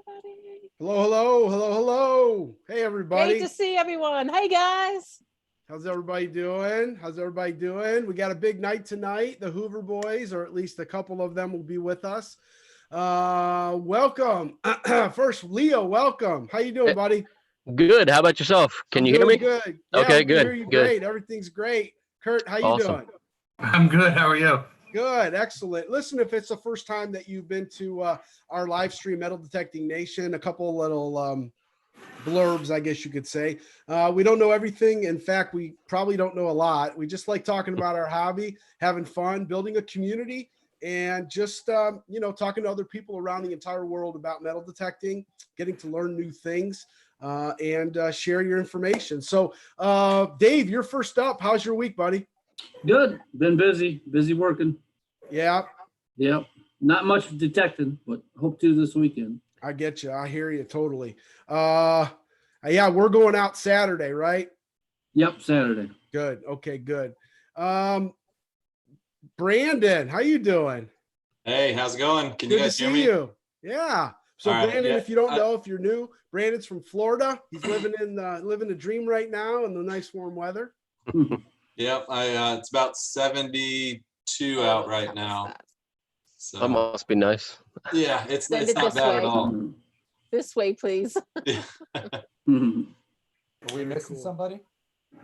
everybody. Hello. Hey, everybody. Great to see everyone. Hey, guys. How's everybody doing? We got a big night tonight. The Hoover Boys, or at least a couple of them, will be with us. Welcome. First, Leo, welcome. How you doing, buddy? Good. How about yourself? Can you hear me? Good. Yeah, Okay, we can hear good. you Good. great. Everything's great. Kurt, how you Awesome. doing? I'm good. How are you? Good, excellent. Listen, if it's the first time that you've been to our live stream, Metal Detecting Nation, a couple little blurbs, I guess you could say. We don't know everything. In fact, we probably don't know a lot. We just like talking about our hobby, having fun, building a community, and just talking to other people around the entire world about metal detecting, getting to learn new things, and share your information. So, Dave, you're first up. How's your week, buddy? Good. Been busy working. Yeah. Yep. Not much detecting, but hope to this weekend. I get you. I hear you totally. Yeah, we're going out Saturday, right? Yep, Saturday. Good. Okay, good. Brandon, how you doing? Hey, how's it going? Can Good you guys to hear see me? you. Yeah. So All right, Brandon, yeah, if you don't know, if you're new, Brandon's from Florida. He's living a dream right now in the nice warm weather. Yep, it's about 72 out right now. So That must be nice. yeah, it's Send it not this bad way. at all. This way, please. Mhm. Are we missing somebody?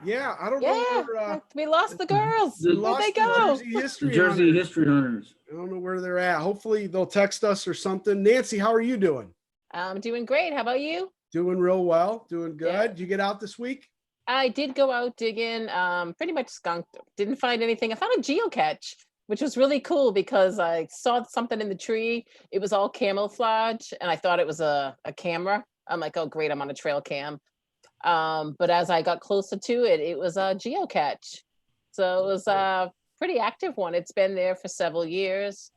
Yeah, I don't know Yeah, where we lost the girls. We Where'd they the go? Jersey history Jersey hunters. History Hunters. I don't know where they're at. Hopefully they'll text us or something. Nancy, how are you doing? I'm doing great. How about you? Doing real well. Doing good. Yeah. Did you get out this week? I did go out digging, pretty much skunked. Didn't find anything. I found a geocache, which was really cool because I saw something in the tree. It was all camouflage, and I thought it was a camera. I'm like, oh, great, I'm on a trail cam. But as I got closer to it, it was a geocache. So it was a pretty active one. It's been there for several years.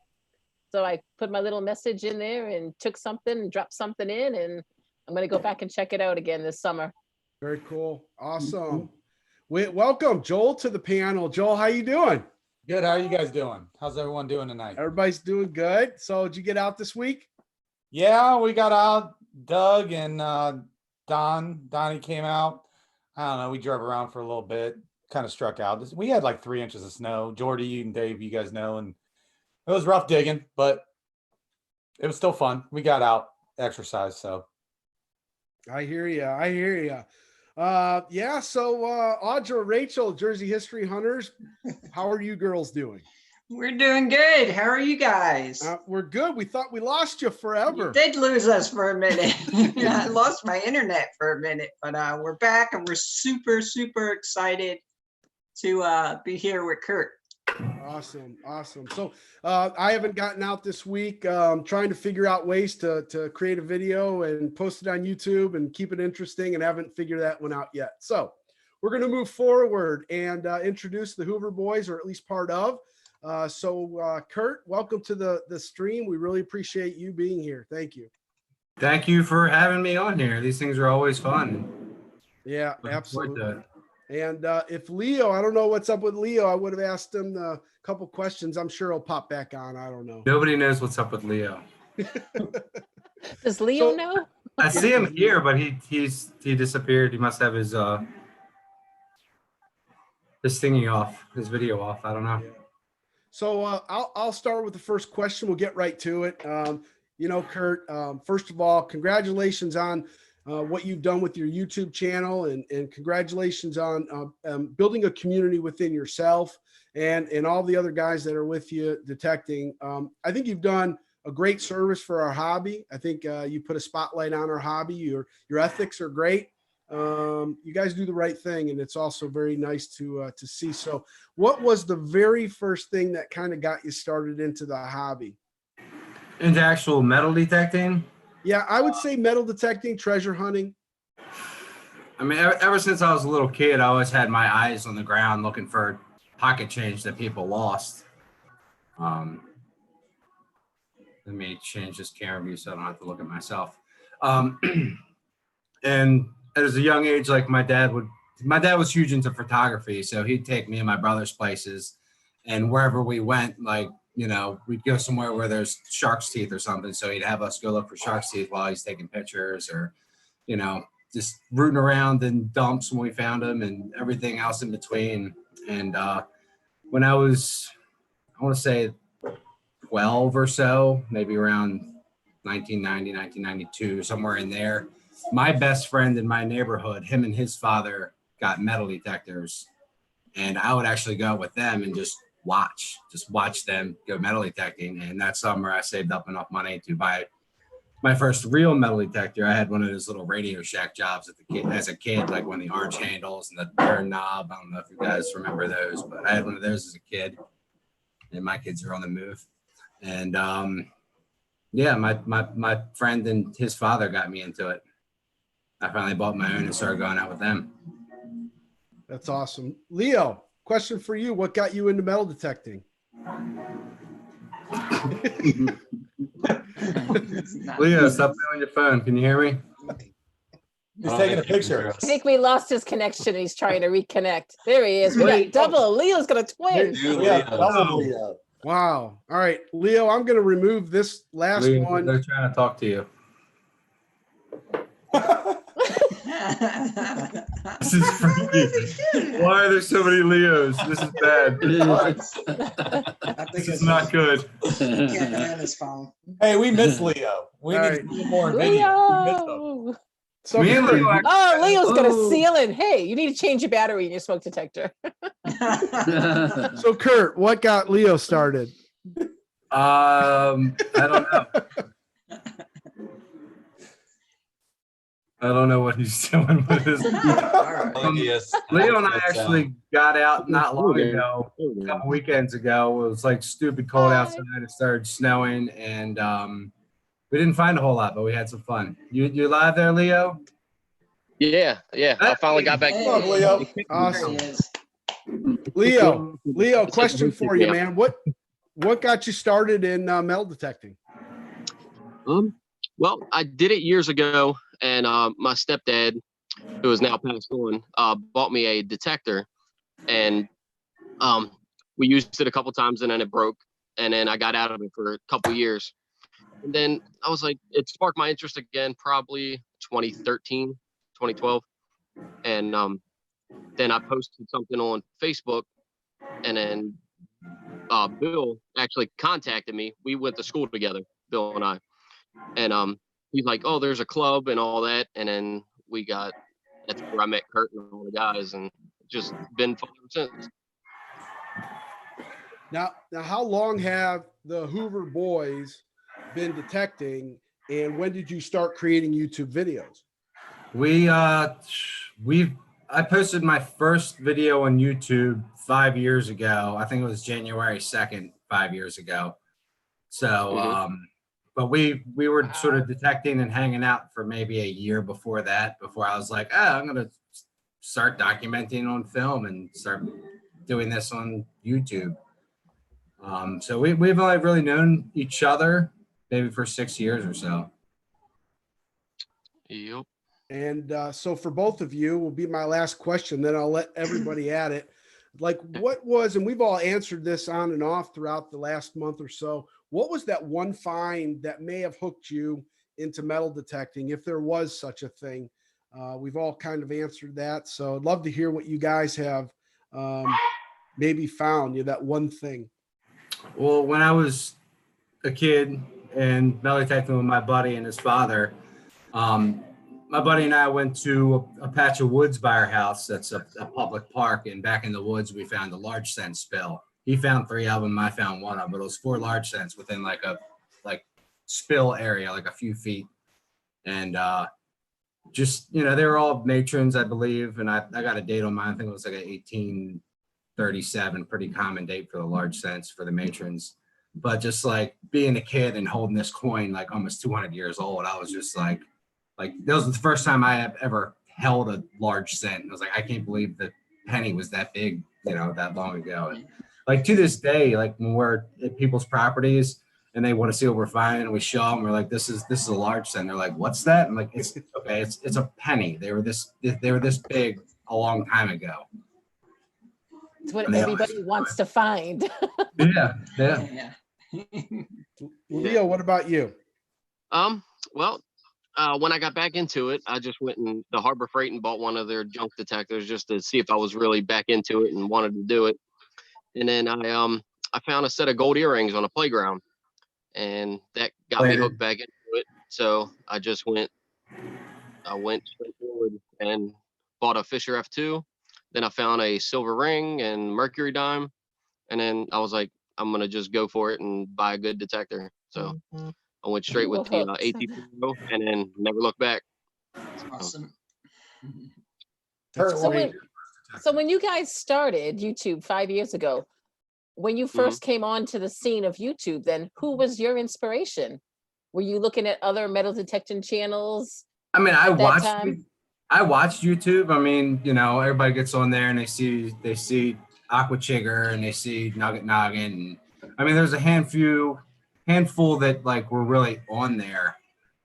So I put my little message in there and took something and dropped something in, and I'm going to go back and check it out again this summer. Very cool. Awesome. Welcome, Joel, to the panel. Joel, how you doing? Good. How are you guys doing? How's everyone doing tonight? Everybody's doing good. So did you get out this week? Yeah, we got out. Doug and Donnie came out. I don't know. We drove around for a little bit. Kind of struck out. We had like 3 inches of snow. Jordy and Dave, you guys know, and it was rough digging, but it was still fun. We got out, exercise. So I hear you. Yeah. So Audra, Rachel, Jersey History Hunters, how are you girls doing? We're doing good. How are you guys? We're good. We thought we lost you forever. You did lose us for a minute. I lost my internet for a minute, but we're back and we're super, super excited to be here with Kurt. Awesome. So I haven't gotten out this week. Trying to figure out ways to create a video and post it on YouTube and keep it interesting, and haven't figured that one out yet. So we're going to move forward and introduce the Hoover Boys, or at least part of. So Kurt, welcome to the stream. We really appreciate you being here. Thank you. thank you for having me on here. These things are always fun. Yeah, Looking forward absolutely. to it. And if Leo, I don't know what's up with Leo. I would have asked him a couple questions. I'm sure he'll pop back on. I don't know. Nobody knows what's up with Leo. Does Leo So- know? I see him here, but he disappeared. He must have his thingy off, his video off. I don't know. Yeah. So I'll start with the first question. We'll get right to it. Kurt, first of all, congratulations on what you've done with your YouTube channel, and congratulations on building a community within yourself and all the other guys that are with you detecting. I think you've done a great service for our hobby. I think you put a spotlight on our hobby. Your ethics are great. You guys do the right thing, and it's also very nice to see. So what was the very first thing that kind of got you started into the hobby? Into actual metal detecting? Yeah, I would say metal detecting, treasure hunting. I mean, ever since I was a little kid, I always had my eyes on the ground looking for pocket change that people lost. Let me change this camera view so I don't have to look at myself. And at a young age, like my dad was huge into photography, so he'd take me and my brother's places, and wherever we went, like you know, we'd go somewhere where there's shark's teeth or something. So he'd have us go look for shark's teeth while he's taking pictures, or, you know, just rooting around in dumps when we found them and everything else in between. And when I want to say 12 or so, maybe around 1990, 1992, somewhere in there, my best friend in my neighborhood, him and his father got metal detectors. And I would actually go out with them and just watch them go metal detecting. And that summer I saved up enough money to buy my first real metal detector. I had one of those little Radio Shack jobs as a kid, like one of the orange handles and the turn knob. I don't know if you guys remember those, but I had one of those as a kid, and my kids are on the move. And yeah, my friend and his father got me into it. I finally bought my own and started going out with them. That's awesome. Leo, question for you. What got you into metal detecting? Leo, stop on your phone. Can you hear me? He's taking a picture. I think we lost his connection. He's trying to reconnect. There he is. We got double. Leo's got a twin. Double Leo. Wow. All right, Leo, I'm going to remove this last Leo, one. they're trying to talk to you. This is freaky. Why are there so many Leos? This is bad. This is not good. Can't have his phone. Hey, we miss Leo. We All need right. to see more video. We miss him. Leo. So Me and Kurt, Leo Oh, Leo's got a ceiling. Hey, you need to change your battery in your smoke detector. so Kurt, what got Leo started? I don't know. I don't know what he's doing with his. Leo and I actually got out not long ago, a couple weekends ago. It was like stupid cold outside. It started snowing, and we didn't find a whole lot, but we had some fun. You live there, Leo? Yeah. I finally got back. Come on, Leo. Awesome. Leo, question for you, man. What got you started in metal detecting? Well, I did it years ago, and my stepdad, who is now passed on, bought me a detector, and we used it a couple times, and then it broke, and then I got out of it for a couple years. And then I was like, it sparked my interest again, probably 2013, 2012. And then I posted something on Facebook, and then Bill actually contacted me. We went to school together, Bill and I. And he's like, oh, there's a club and all that. And then that's where I met Kurt and all the guys, and just been fun ever since. Now, how long have the Hoover Boys been detecting, and when did you start creating YouTube videos? I posted my first video on YouTube 5 years ago. I think it was January 2nd, 5 years ago. So, but we were sort of detecting and hanging out for maybe a year before that, before I was like, I'm going to start documenting on film and start doing this on YouTube. So we've only really known each other maybe for 6 years or so. Yep. And so for both of you will be my last question, then I'll let everybody at it. Like, what was, and we've all answered this on and off throughout the last month or so, what was that one find that may have hooked you into metal detecting, if there was such a thing? We've all kind of answered that. So I'd love to hear what you guys have maybe found, that one thing. Well, when I was a kid and metal detecting with my buddy and his father, my buddy and I went to a patch of woods by our house. That's a public park. And back in the woods, we found a large scent spill. He found 3 of them. I found 1 of them, but it was 4 large scents within like spill area, like a few feet. And just, they were all matrons, I believe. And I got a date on mine. I think it was like an 1837, pretty common date for the large scents for the matrons. But just like being a kid and holding this coin, like almost 200 years old, I was just like that was the first time I have ever held a large cent. I was like, I can't believe the penny was that big, that long ago. And like to this day, like when we're at people's properties and they want to see what we're finding, and we show them, we're like, this is a large cent. They're like, what's that? I'm like, it's okay. It's a penny. They were this big a long time ago. It's what everybody wants to find. Yeah. Leo, what about you? Well, when I got back into it, I just went in the Harbor Freight and bought one of their junk detectors just to see if I was really back into it and wanted to do it. And then I found a set of gold earrings on a playground, and that got me hooked back into it. So I went straight forward and bought a Fisher F2. Then I found a silver ring and mercury dime, and then I was like, I'm gonna just go for it and buy a good detector. So I went straight with the AT4 and then never looked back. Awesome. So when you guys started YouTube 5 years ago, when you first came on to the scene of YouTube, then who was your inspiration? Were you looking at other metal detection channels? I mean, I watched YouTube. I mean, you know, everybody gets on there and they see Aqua Chigger and they see Nugget Noggin. And, I mean, there's a handful that like were really on there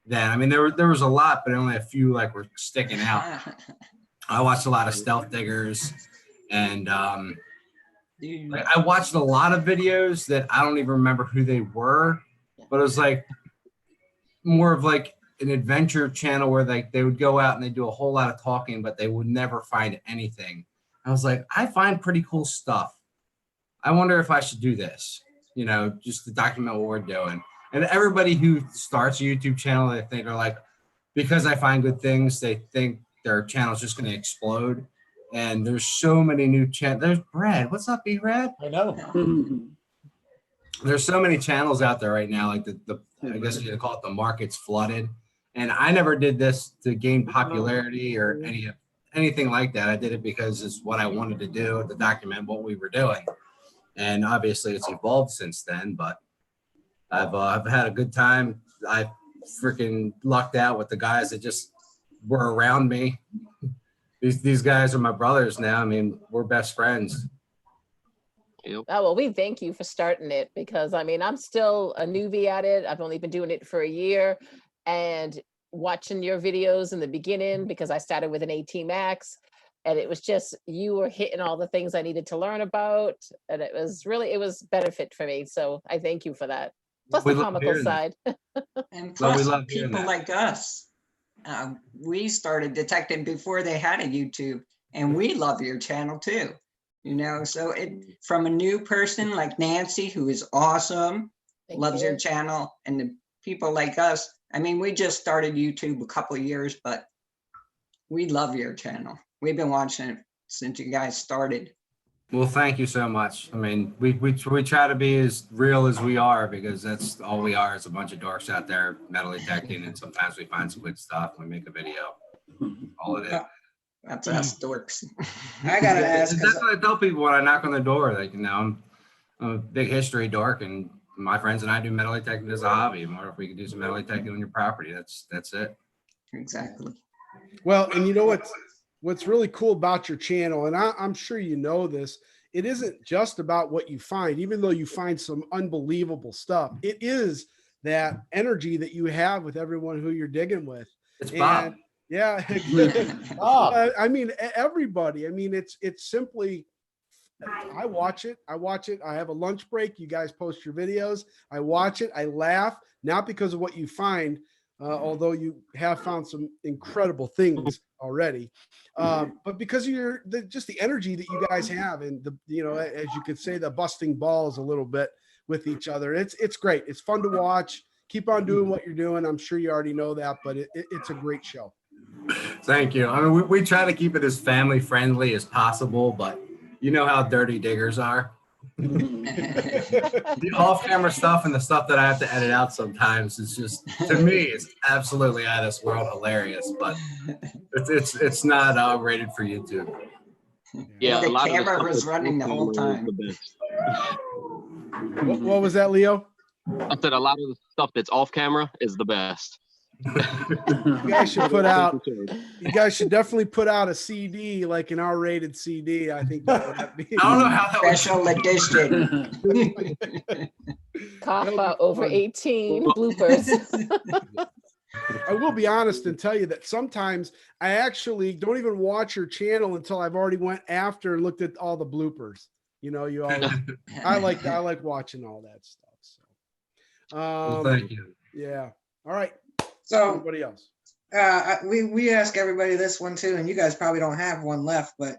then. I mean, there was a lot, but only a few like were sticking out. I watched a lot of Stealth Diggers, and like, I watched a lot of videos that I don't even remember who they were, but it was like more of like an adventure channel where like they would go out and they do a whole lot of talking, but they would never find anything. I was like, I find pretty cool stuff. I wonder if I should do this, you know, just to document what we're doing. And everybody who starts a YouTube channel, they think are like, because I find good things, they think their channel's just going to explode. And there's so many new channels. There's Brad. What's up, B-Rad? I know. There's so many channels out there right now. Like I guess you could call it the market's flooded. And I never did this to gain popularity or anything like that. I did it because it's what I wanted to do to document what we were doing. And obviously it's evolved since then, but I've had a good time. I freaking lucked out with the guys that just were around me. These guys are my brothers now. I mean, we're best friends. Oh, well, we thank you for starting it, because I mean, I'm still a newbie at it. I've only been doing it for a year, and watching your videos in the beginning, because I started with an AT Max, and it was just, you were hitting all the things I needed to learn about, and it was benefit for me. So I thank you for that. Plus the comical side. And plus people like us, we started detecting before they had a YouTube, and we love your channel too. You know, so it from a new person like Nancy, who is awesome, loves your channel, and the people like us. I mean, we just started YouTube a couple of years, but we love your channel. We've been watching it since you guys started. Well, thank you so much. I mean, we try to be as real as we are, because that's all we are, is a bunch of dorks out there metal detecting, and sometimes we find some good stuff and we make a video. All it is. That's us dorks. I gotta ask. That's what I tell people when I knock on the door. Like, you know, I'm a big history dork, and my friends and I do metal detecting as a hobby. And what if we could do some metal detecting on your property? That's it. Exactly. Well, and you know what's really cool about your channel, and I'm sure you know this, it isn't just about what you find, even though you find some unbelievable stuff. It is that energy that you have with everyone who you're digging with. It's Bob. Yeah. I mean, everybody. I mean, it's simply, I watch it. I have a lunch break. You guys post your videos. I watch it. I laugh, not because of what you find, although you have found some incredible things already, but because of just the energy that you guys have, and as you could say, the busting balls a little bit with each other. It's great. It's fun to watch. Keep on doing what you're doing. I'm sure you already know that, but it's a great show. Thank you. I mean, we try to keep it as family friendly as possible, but you know how dirty diggers are. The off-camera stuff and the stuff that I have to edit out sometimes is just, to me, it's absolutely out of this world hilarious, but it's not rated for YouTube. Yeah, the camera was running the whole time. What was that, Leo? I said a lot of the stuff that's off camera is the best. You guys should definitely put out a CD, like an R-rated CD. I think that would be. I don't know how that Special edition. Kappa over 18 bloopers. I will be honest and tell you that sometimes I actually don't even watch your channel until I've already went after and looked at all the bloopers. You know, I like watching all that stuff. So. Thank you. Yeah. All right. So Everybody else. we ask everybody this one too, and you guys probably don't have one left, but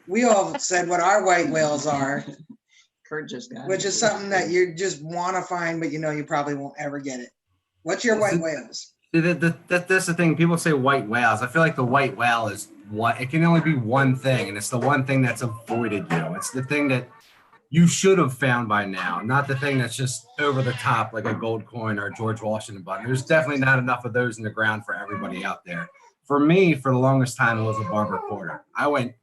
we all said what our white whales are, Kurt just got which it. is something that you just want to find, but you know you probably won't ever get it. What's your white whales? That's the thing. People say white whales. I feel like the white whale is what it can only be one thing, and it's the one thing that's avoided you. It's the thing that you should have found by now, not the thing that's just over the top like a gold coin or a George Washington button. There's definitely not enough of those in the ground for everybody out there. For me, for the longest time, it was a barber quarter. I went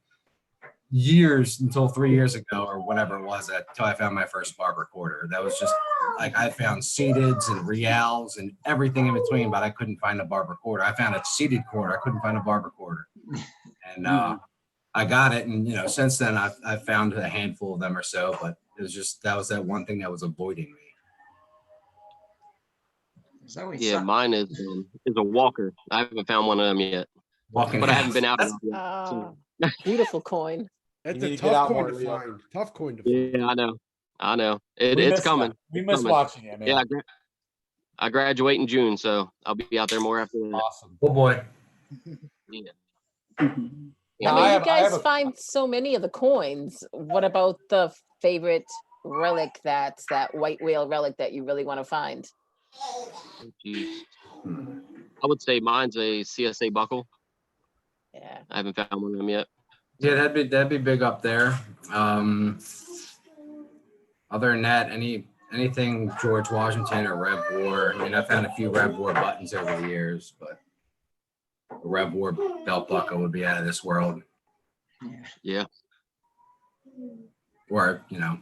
years until 3 years ago or whatever it was until I found my first barber quarter. That was just like I found seededs and reals and everything in between, but I couldn't find a barber quarter. I found a seeded quarter. I couldn't find a barber quarter. And I got it. And, you know, since then I've found a handful of them or so, but it was just, that was that one thing that was avoiding me. Yeah, mine is a walker. I haven't found one of them yet. Walking but I haven't been out. Beautiful coin. That's a tough coin to find. Tough coin to find. Yeah, I know. It's coming. We miss watching it, man. Yeah, I graduate in June, so I'll be out there more after that. Awesome. Oh boy. Yeah. You guys find so many of the coins. What about the favorite relic that's that white whale relic that you really want to find? I would say mine's a CSA buckle. Yeah. I haven't found one of them yet. Yeah, that'd be big up there. Other than that, anything George Washington or Rev War. I mean, I found a few Rev War buttons over the years, but a Rev War belt buckle would be out of this world. Yeah. Or, you know,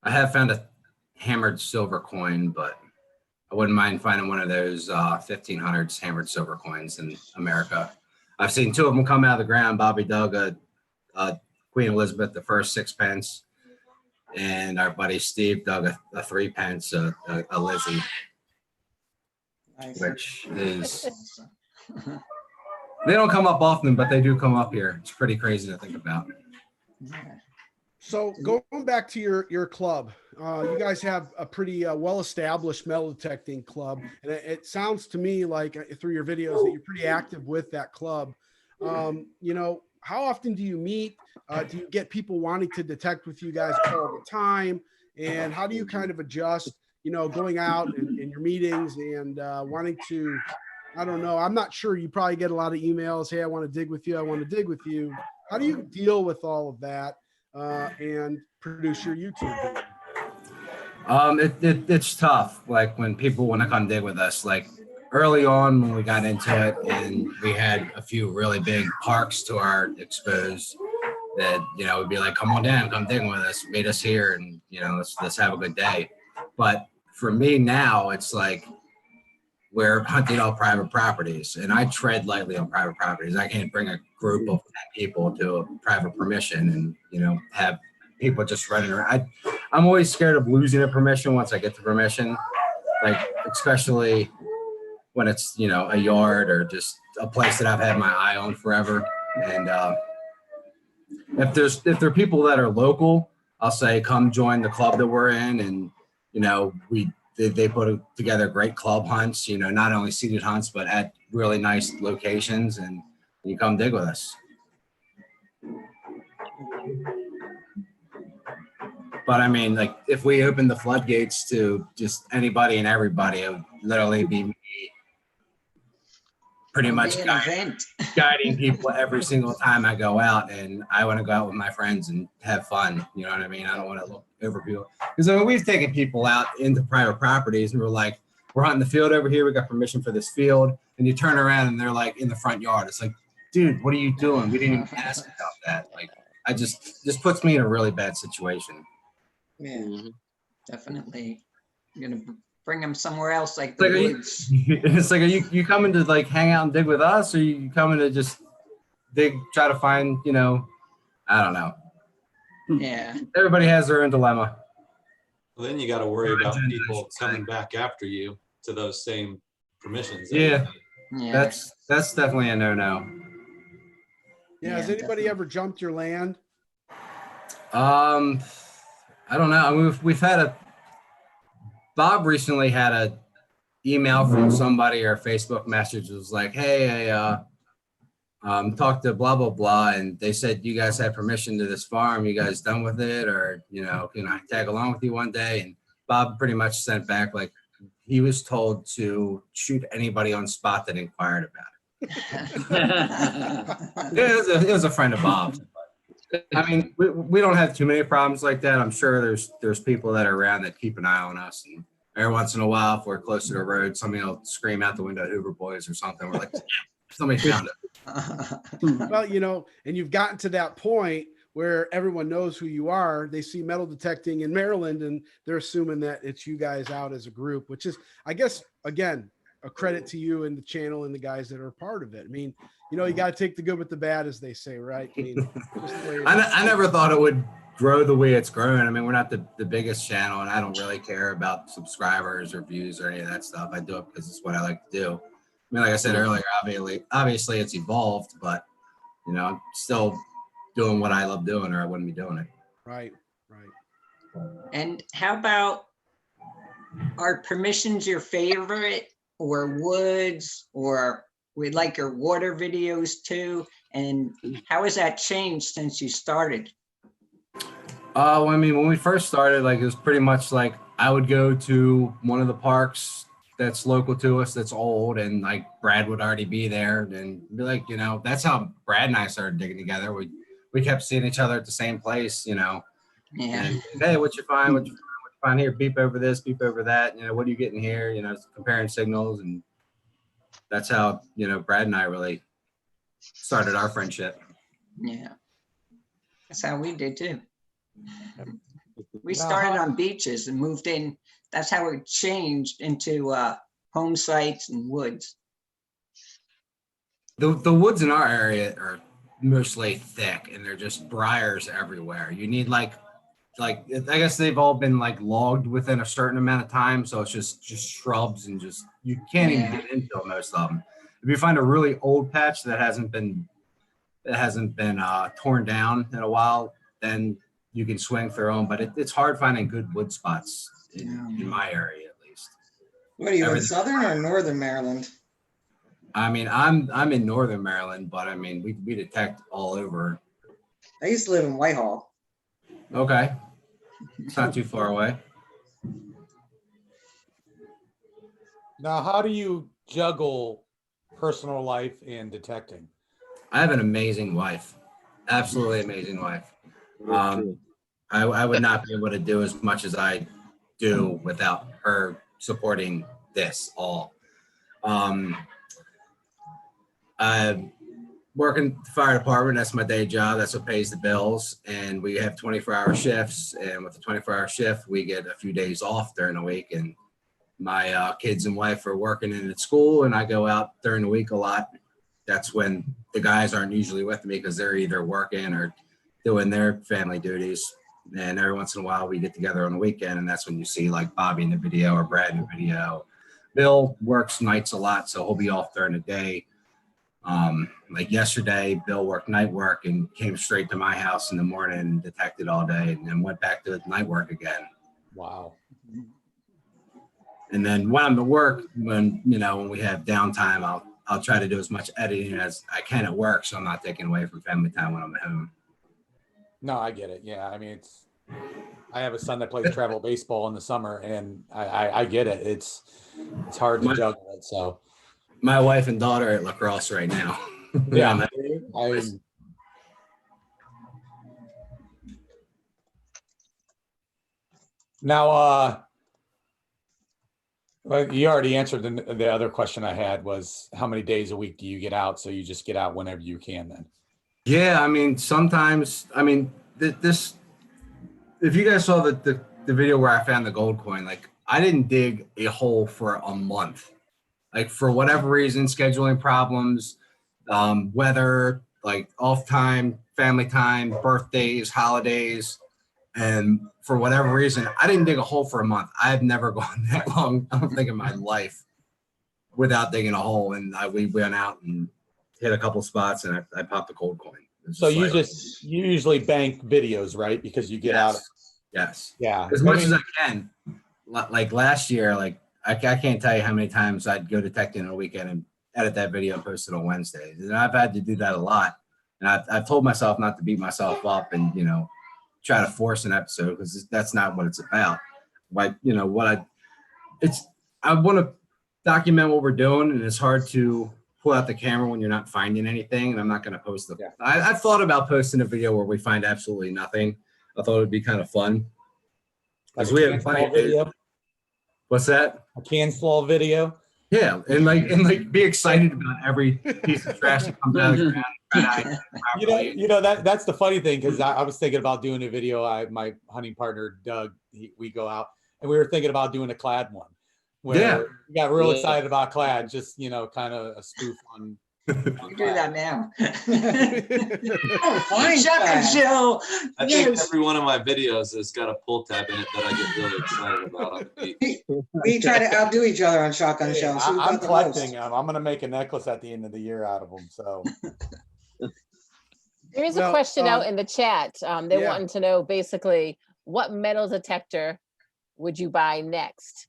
I have found a hammered silver coin, but I wouldn't mind finding one of those 1500s hammered silver coins in America. I've seen two of them come out of the ground. Bobby dug a Queen Elizabeth I sixpence, and our buddy Steve dug a 3 pence, a Lizzie, which is, they don't come up often, but they do come up here. It's pretty crazy to think about. So going back to your club, you guys have a pretty well-established metal detecting club, and it sounds to me like through your videos that you're pretty active with that club. You know, how often do you meet? Do you get people wanting to detect with you guys all the time? And how do you kind of adjust, you know, going out in your meetings and wanting to, I don't know, I'm not sure, you probably get a lot of emails, hey, I want to dig with you, I want to dig with you. How do you deal with all of that and produce your YouTube video? It's tough. Like when people want to come dig with us, like early on when we got into it and we had a few really big parks to our exposed that, you know, would be like, come on down, come dig with us, meet us here, and, you know, let's have a good day. But for me now, it's like we're hunting all private properties, and I tread lightly on private properties. I can't bring a group of 10 people to a private permission and, you know, have people just running around. I'm always scared of losing a permission once I get the permission, like especially when it's, you know, a yard or just a place that I've had my eye on forever. And if there are people that are local, I'll say come join the club that we're in, and, you know, they put together great club hunts, you know, not only seated hunts, but at really nice locations, and you come dig with us. But I mean, like if we open the floodgates to just anybody and everybody, it would literally be me pretty much guiding people every single time I go out, and I want to go out with my friends and have fun. You know what I mean? I don't want to look over people, because I mean, we've taken people out into private properties and we're like, we're hunting the field over here. We got permission for this field. And you turn around and they're like in the front yard. It's like, dude, what are you doing? We didn't even ask about that. Like, I just puts me in a really bad situation. Yeah, definitely. You're gonna bring them somewhere else, like the woods. It's like, are you coming to like hang out and dig with us, or are you coming to just dig, try to find, you know, I don't know. Yeah. Everybody has their own dilemma. Well, then you got to worry about people coming back after you to those same permissions. Yeah. That's definitely a no-no. Yeah. Has anybody ever jumped your land? I don't know. I mean, we've had a Bob recently had a email from somebody or a Facebook message was like, hey, I talked to blah, blah, blah. And they said, you guys have permission to this farm. You guys done with it? Or, you know, can I tag along with you one day? And Bob pretty much sent back, like, he was told to shoot anybody on spot that inquired about it. It was a friend of Bob's. I mean, we don't have too many problems like that. I'm sure there's people that are around that keep an eye on us. And every once in a while, if we're close to the road, somebody will scream out the window, Hoover Boys or something. We're like, somebody found it. Well, you know, and you've gotten to that point where everyone knows who you are. They see metal detecting in Maryland and they're assuming that it's you guys out as a group, which is, I guess, again, a credit to you and the channel and the guys that are part of it. I mean, you know, you got to take the good with the bad, as they say, right? I mean, I never thought it would grow the way it's grown. I mean, we're not the biggest channel, and I don't really care about subscribers or views or any of that stuff. I do it because it's what I like to do. I mean, like I said earlier, obviously it's evolved, but you know, I'm still doing what I love doing, or I wouldn't be doing it. Right. And how about, are permissions your favorite, or woods, or we like your water videos too? And how has that changed since you started? Well, I mean, when we first started, like, it was pretty much like I would go to one of the parks that's local to us that's old, and like Brad would already be there, and be like, you know, that's how Brad and I started digging together. We kept seeing each other at the same place, you know. Yeah. And, hey, what you find? What you find here? Beep over this, beep over that. You know, what are you getting here? You know, comparing signals, and that's how, you know, Brad and I really started our friendship. Yeah, that's how we did too. We started on beaches and moved in. That's how it changed into home sites and woods. The woods in our area are mostly thick, and they're just briars everywhere. You need like I guess they've all been like logged within a certain amount of time, so it's just shrubs, and just you can't even get into most of them. If you find a really old patch that hasn't been torn down in a while, then you can swing through them. But it's hard finding good wood spots in my area, at least. What are you in southern or northern Maryland? I mean, I'm in northern Maryland, but I mean, we detect all over. I used to live in Whitehall. Okay, it's not too far away. Now, how do you juggle personal life and detecting? I have an amazing wife, absolutely amazing wife. I would not be able to do as much as I do without her supporting this all. I work in the fire department. That's my day job. That's what pays the bills. And we have 24-hour shifts. And with the 24-hour shift, we get a few days off during the week. And my kids and wife are working in at school, and I go out during the week a lot. That's when the guys aren't usually with me, because they're either working or doing their family duties. And every once in a while we get together on the weekend, and that's when you see like Bobby in the video or Brad in the video. Bill works nights a lot, so he'll be off during the day. Like yesterday, Bill worked night work and came straight to my house in the morning and detected all day, and then went back to night work again. Wow. And then when I'm at work, when we have downtime, I'll try to do as much editing as I can at work, so I'm not taking away from family time when I'm at home. No, I get it. Yeah, I mean, I have a son that plays travel baseball in the summer, and I get it. It's hard to juggle it. So my wife and daughter are at lacrosse right now. Yeah. Now, well, you already answered the other question I had, was how many days a week do you get out? So you just get out whenever you can then? Yeah, I mean, sometimes, I mean, this, if you guys saw the video where I found the gold coin, like I didn't dig a hole for a month. Like for whatever reason, scheduling problems, weather, like off time, family time, birthdays, holidays. And for whatever reason, I didn't dig a hole for a month. I've never gone that long, I don't think, in my life without digging a hole. And we went out and hit a couple spots, and I popped a gold coin. So you usually bank videos, right? Because you get out. Yes. Yeah. As much as I can. like last year, like I can't tell you how many times I'd go detecting on a weekend and edit that video and post it on Wednesdays. And I've had to do that a lot. And I've told myself not to beat myself up and, you know, try to force an episode because that's not what it's about. But, you know, I want to document what we're doing, and it's hard to pull out the camera when you're not finding anything. And I'm not going to post them. Yeah. I've thought about posting a video where we find absolutely nothing. I thought it would be kind of fun. Because we have plenty of video. What's that? A can slaw video. Yeah, and like be excited about every piece of trash that comes out of the ground. You know that's the funny thing, because I was thinking about doing a video. My hunting partner Doug, we go out and we were thinking about doing a clad one. Where we got real excited about clad, just kind of a spoof on. You do that now. Shotgun show. I think every one of my videos has got a pull tab in it that I get really excited about on the beach. We try to outdo each other on shotgun shows. I'm collecting them. I'm gonna make a necklace at the end of the year out of them. So there is a question out in the chat. They wanted to know basically what metal detector would you buy next?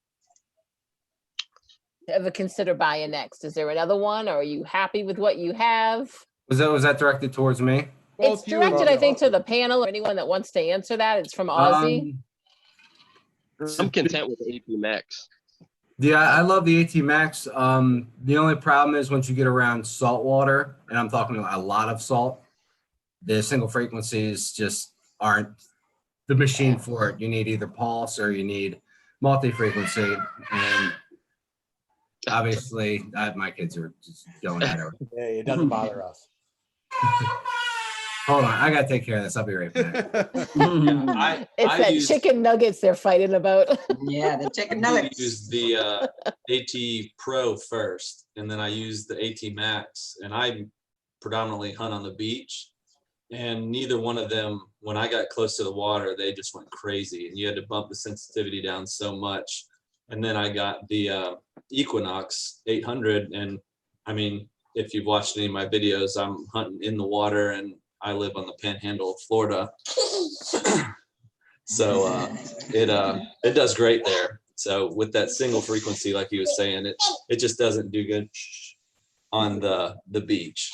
Ever consider buying next? Is there another one, or are you happy with what you have? Was that directed towards me? It's directed, I think, to the panel or anyone that wants to answer that. It's from Ozzy. I'm content with the AT Max. Yeah, I love the AT Max. The only problem is once you get around salt water, and I'm talking a lot of salt, the single frequencies just aren't the machine for it. You need either pulse or you need multi-frequency, and obviously my kids are just going at it. Yeah, it doesn't bother us. Hold on, I gotta take care of this. I'll be right back. It's that chicken nuggets they're fighting about. Yeah, the chicken I nuggets. use the AT Pro first, and then I use the AT Max, and I predominantly hunt on the beach. And neither one of them, when I got close to the water, they just went crazy, and you had to bump the sensitivity down so much. And then I got the Equinox 800, and I mean, if you've watched any of my videos, I'm hunting in the water, and I live on the panhandle of Florida. So it does great there. So with that single frequency, like he was saying, it just doesn't do good on the beach.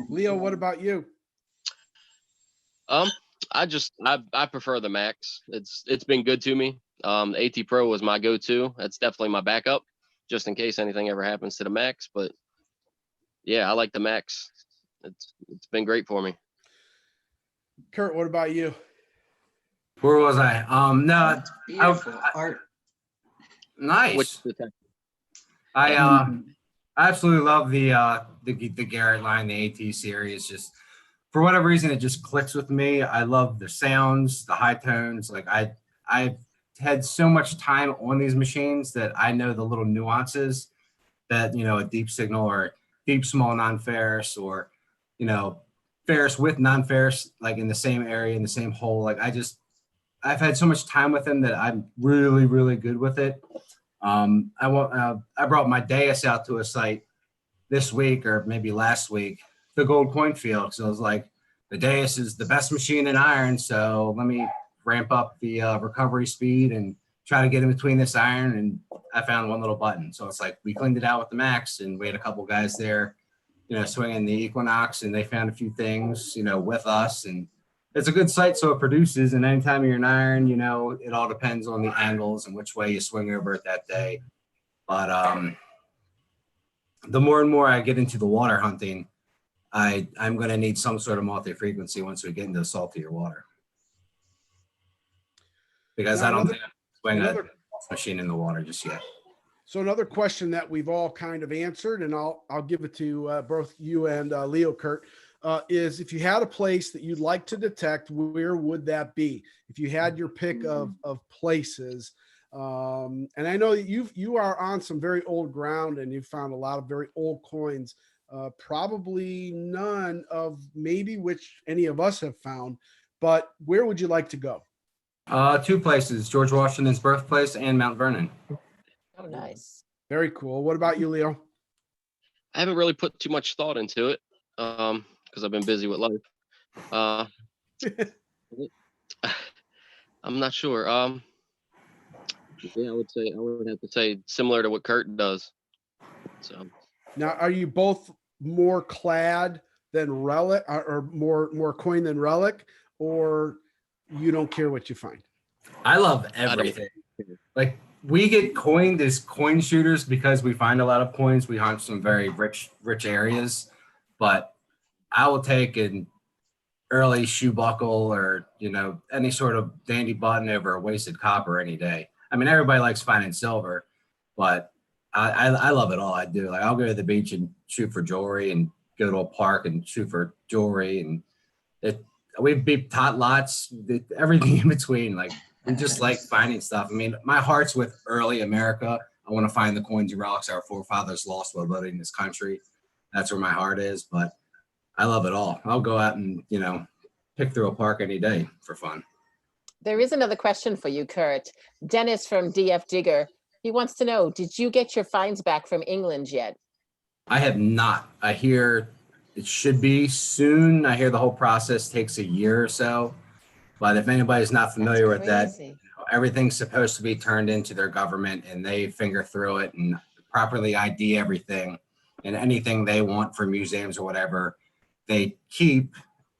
Leo, what about you? I prefer the Max. It's been good to me. The AT Pro was my go-to. That's definitely my backup, just in case anything ever happens to the Max. But yeah, I like the Max. It's been great for me. Kurt, what about you? Where was I? No, beautiful art. Nice. I absolutely love the Garrett line, the AT series. Just for whatever reason, it just clicks with me. I love the sounds, the high tones. Like I've had so much time on these machines that I know the little nuances that, a deep signal or deep small non-ferrous, or, ferrous with non-ferrous, like in the same area, in the same hole. Like I've had so much time with them that I'm really, really good with it. I brought my Deus out to a site this week, or maybe last week, the Gold Coin Field. So I was like, the Deus is the best machine in iron, so let me ramp up the recovery speed and try to get in between this iron. And I found one little button. So it's like we cleaned it out with the Max, and we had a couple guys there, swinging the Equinox, and they found a few things, with us. And it's a good site, so it produces. And anytime you're an iron, it all depends on the angles and which way you swing over it that day. But the more and more I get into the water hunting, I'm going to need some sort of multi-frequency once we get into saltier water. Because I don't think I can swing a machine in the water just yet. So another question that we've all kind of answered, and I'll give it to both you and Leo, Kurt, is if you had a place that you'd like to detect, where would that be? If you had your pick of places, and I know that you are on some very old ground, and you've found a lot of very old coins, probably none of maybe which any of us have found, but where would you like to go? Two places, George Washington's birthplace and Mount Vernon. Oh, nice. Very cool. What about you, Leo? I haven't really put too much thought into it because I've been busy with life. I'm not sure. Yeah, I would have to say similar to what Kurt does. So Now, are you both more clad than relic, or more coin than relic, or you don't care what you find? I love I don't everything. Like we get coined as coin shooters because we find a lot of coins. We hunt some very rich areas, but I will take an early shoe buckle or any sort of dandy button over a wasted copper any day. I mean, everybody likes finding silver, but I love it all. I do. Like I'll go to the beach and shoot for jewelry, and go to a park and shoot for jewelry, and we've beat tot lots, everything in between. Like we just like finding stuff. I mean, my heart's with early America. I want to find the coins and relics our forefathers lost while living in this country. That's where my heart is. But I love it all. I'll go out and pick through a park any day for fun. There is another question for you, Kurt. Dennis from DF Digger. He wants to know, did you get your finds back from England yet? I have not. I hear it should be soon. I hear the whole process takes a year or so. But if anybody's not familiar with that, everything's supposed to be turned into their government, and they finger through it and properly ID everything, and anything they want for museums or whatever, they keep,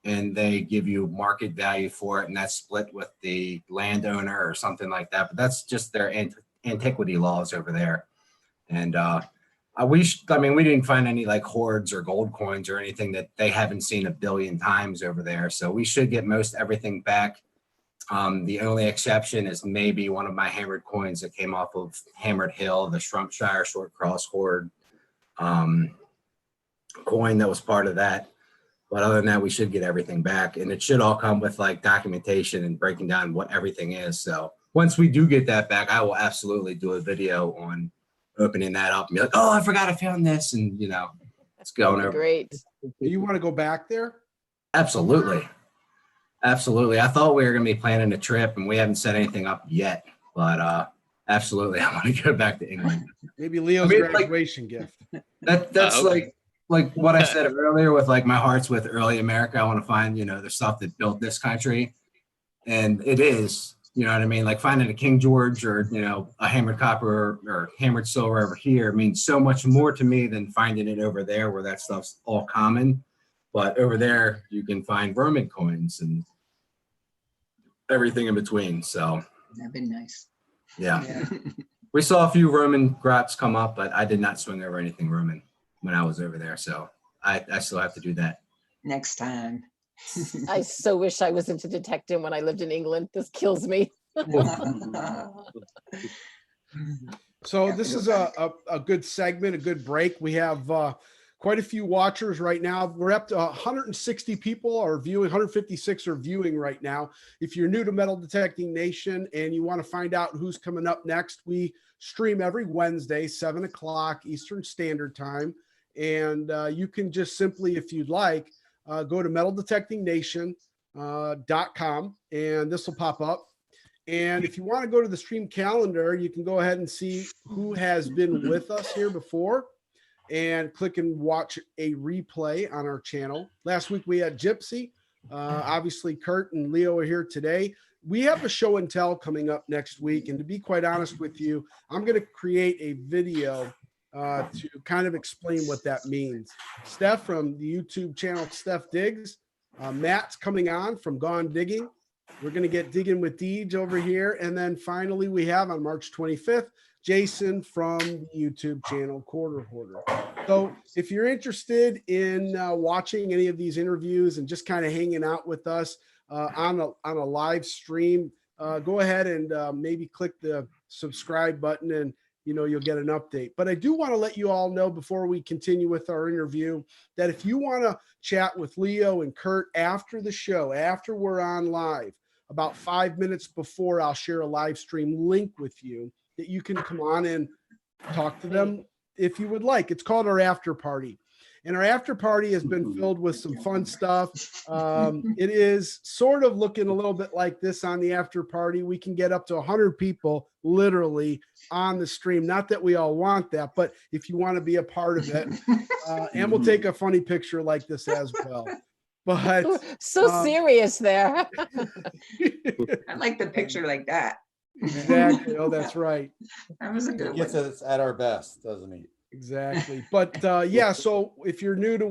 and they give you market value for it, and that's split with the landowner or something like that. But that's just their antiquity laws over there. And we didn't find any like hoards or gold coins or anything that they haven't seen a billion times over there. So we should get most everything back. The only exception is maybe one of my hammered coins that came off of Hammered Hill, the Shropshire Short Cross Hoard coin that was part of that. But other than that, we should get everything back, and it should all come with like documentation and breaking down what everything is. So once we do get that back, I will absolutely do a video on opening that up and be like, oh, I forgot I found this. And it's going over. Great. Do you want to go back there? Absolutely. Absolutely. I thought we were going to be planning a trip, and we haven't set anything up yet, but absolutely. I want to go back to England. Maybe Leo's graduation gift. That's like what I said earlier with like my heart's with early America. I want to find, the stuff that built this country. And it is, you know what I mean? Like finding a King George or, a hammered copper or hammered silver over here means so much more to me than finding it over there where that stuff's all common. But over there, you can find Roman coins and everything in between. So that'd be nice. Yeah. We saw a few Roman grots come up, but I did not swing over anything Roman when I was over there. So I still have to do that. Next time. I so wish I was into detecting when I lived in England. This kills me. So this is a good segment, a good break. We have quite a few watchers right now. We're up to 160 people are viewing, 156 are viewing right now. If you're new to Metal Detecting Nation and you want to find out who's coming up next, we stream every Wednesday, 7 o'clock Eastern Standard Time. And you can just simply, if you'd like, go to metaldetectingnation.com and this will pop up. And if you want to go to the stream calendar, you can go ahead and see who has been with us here before and click and watch a replay on our channel. Last week we had Gypsy. Obviously, Kurt and Leo are here today. We have a show and tell coming up next week. And to be quite honest with you, I'm going to create a video to kind of explain what that means. Steph from the YouTube channel, Steph Diggs. Matt's coming on from Gone Digging. We're going to get digging with Deej over here. And then finally, we have on March 25th, Jason from the YouTube channel, Quarter Hoarder. So if you're interested in watching any of these interviews and just kind of hanging out with us on a live stream, go ahead and maybe click the subscribe button and you'll get an update. But I do want to let you all know before we continue with our interview that if you want to chat with Leo and Kurt after the show, after we're on live, about 5 minutes before, I'll share a live stream link with you that you can come on and talk to them if you would like. It's called our after party. And our after party has been filled with some fun stuff. It is sort of looking a little bit like this on the after party. We can get up to 100 people literally on the stream. Not that we all want that, but if you want to be a part of it, and we'll take a funny picture like this as well. But so serious there. I like the picture like that. Exactly. Oh, that's right. That was a It good gets one. us at our best, doesn't it? Exactly. But yeah, so if you're new to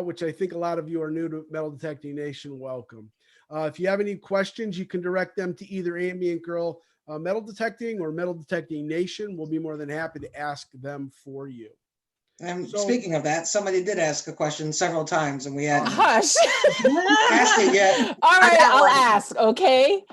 which I think a lot of you are new to Metal Detecting Nation, welcome. If you have any questions, you can direct them to either Ambient Girl Metal Detecting or Metal Detecting Nation. We'll be more than happy to ask them for you. And So- speaking of that, somebody did ask a question several times and we hadn't Hush. asked it yet. All right, got I'll one. ask, okay?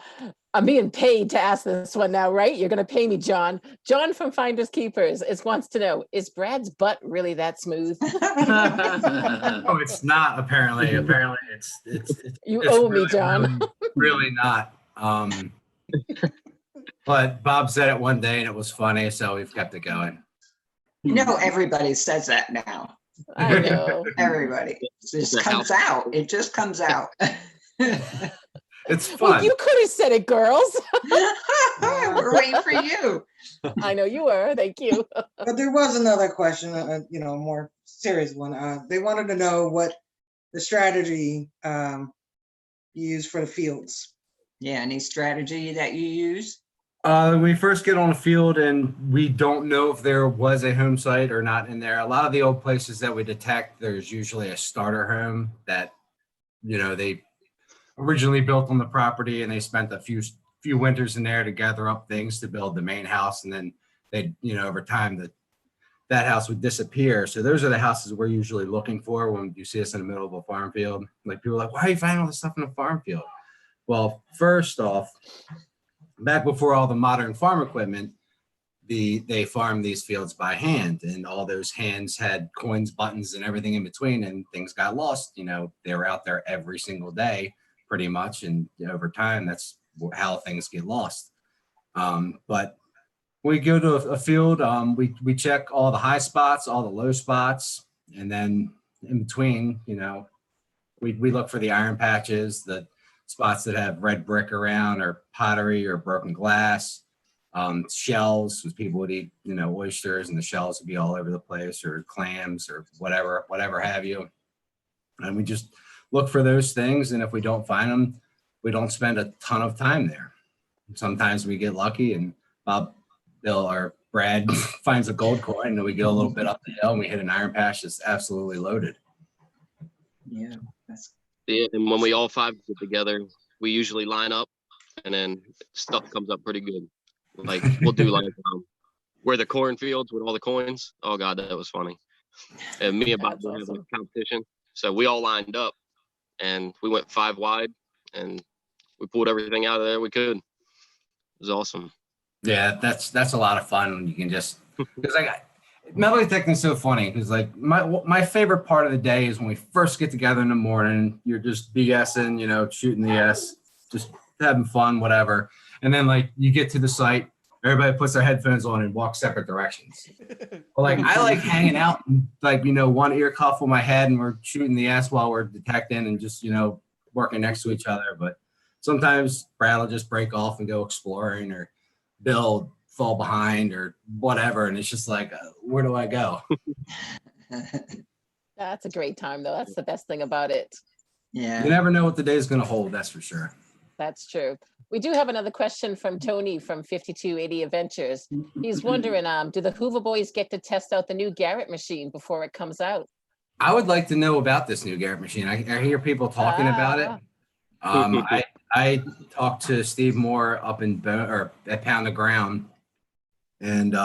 I'm being paid to ask this one now, right? You're going to pay me, John. John from Finders Keepers wants to know, is Brad's butt really that smooth? Oh, it's not apparently. Apparently, it's You it's owe me, really, John. really not. But Bob said it one day and it was funny, so we've kept it going. You know, everybody says that now. I know. Everybody. It just comes out. It just comes out. It's Well, fun. you could have said it, girls. We're waiting for you. I know you were. Thank you. But there was another question, more serious one. They wanted to know what the strategy you use for the fields. Yeah, any strategy that you use? When we first get on the field and we don't know if there was a home site or not in there, a lot of the old places that we detect, there's usually a starter home that, they originally built on the property and they spent a few winters in there to gather up things to build the main house. And then they, over time that house would disappear. So those are the houses we're usually looking for when you see us in the middle of a farm field. Like people are like, why are you finding all this stuff in a farm field? Well, first off, back before all the modern farm equipment, they farmed these fields by hand, and all those hands had coins, buttons, and everything in between, and things got lost. They were out there every single day, pretty much, and over time, that's how things get lost. But when we go to a field, we check all the high spots, all the low spots, and then in between, we look for the iron patches, the spots that have red brick around or pottery or broken glass, shells, because people would eat, oysters and the shells would be all over the place, or clams or whatever have you. And we just look for those things. And if we don't find them, we don't spend a ton of time there. Sometimes we get lucky and Bill or Brad finds a gold coin and we go a little bit up the hill and we hit an iron patch that's absolutely loaded. Yeah. Yeah, and when we all five get together, we usually line up, and then stuff comes up pretty good. Like we'll do like where the cornfields with all the coins. Oh God, that was funny. And me and Bob That's had awesome. a competition, so we all lined up, and we went 5 wide, and we pulled everything out of there we could. It was awesome. Yeah, that's a lot of fun when you can just, because metal detecting is so funny because like my favorite part of the day is when we first get together in the morning. You're just BSing, shooting the S, just having fun, whatever. And then like you get to the site, everybody puts their headphones on and walks separate directions. But like I like hanging out and like one ear cuff on my head and we're shooting the S while we're detecting and just working next to each other. But sometimes Brad will just break off and go exploring, or Bill fall behind or whatever, and it's just like where do I go? That's a great time, though. That's the best thing about it. Yeah. You never know what the day is going to hold, that's for sure. That's true. We do have another question from Tony from 5280 Adventures. He's wondering, do the Hoover Boys get to test out the new Garrett machine before it comes out? I would like to know about this new Garrett machine. I hear people talking about it. I talked to Steve Moore up at Pound of Ground, and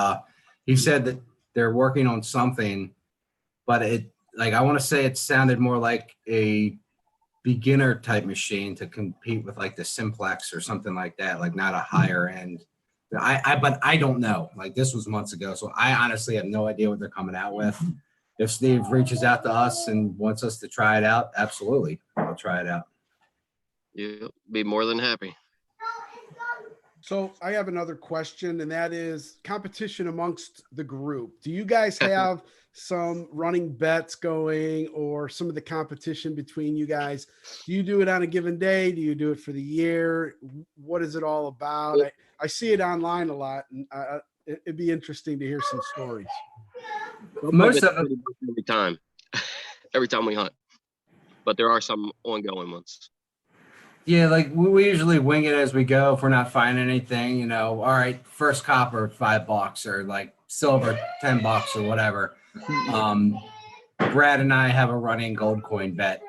he said that they're working on something, but I want to say it sounded more like a beginner type machine to compete with like the Simplex or something like that, like not a higher end. But I don't know. Like this was months ago, so I honestly have no idea what they're coming out with. If Steve reaches out to us and wants us to try it out, absolutely, I'll try it out. Yeah, be more than happy. So I have another question, and that is competition amongst the group. Do you guys have some running bets going, or some of the competition between you guys? Do you do it on a given day? Do you do it for the year? What is it all about? I see it online a lot, and it'd be interesting to hear some stories. Most of it every time we hunt, but there are some ongoing ones. Yeah, like we usually wing it as we go. If we're not finding anything, you know, all right, first copper, $5, or like silver, $10 or whatever. Brad and I have a running gold coin bet.